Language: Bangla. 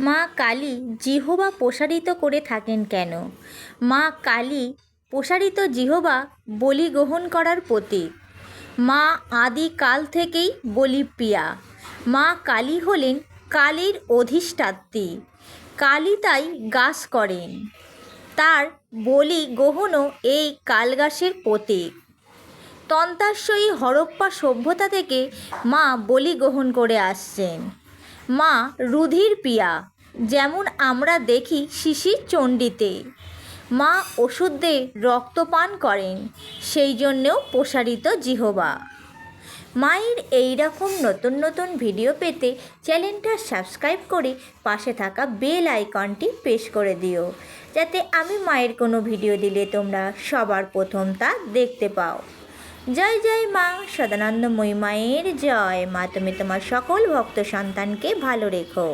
মা কালী জিহ্বা প্রসারিত করে থাকেন কেন? মা কালী প্রসারিত জিহ্বা বলি গ্রহণ করার প্রতীক। মা আদিকাল থেকেই বলিপ্রিয়া। মা কালী হলেন কালীর অধিষ্ঠাত্রী। কালী তাই গ্রাস করেন। তার বলি গ্রহণও এই কালগ্রাসের প্রতীক। তন্ত্রাংশই হরপ্পা সভ্যতা থেকে মা বলি গ্রহণ করে আসছেন। মা রুধির প্রিয়া, যেমন আমরা দেখি শিশির চণ্ডীতে। মা ওষুধদের রক্তপান করেন, সেই জন্যেও প্রসারিত জিহ্বা। মায়ের এই রকম নতুন নতুন ভিডিও পেতে চ্যানেলটা সাবস্ক্রাইব করে পাশে থাকা বেল আইকনটি প্রেস করে দিও, যাতে আমি মায়ের কোনো ভিডিও দিলে তোমরা সবার প্রথম তা দেখতে পাও। জয় জয় মা সদানন্দময়ী মায়ের জয়। মা তুমি তোমার সকল ভক্ত সন্তানকে ভালো রেখো।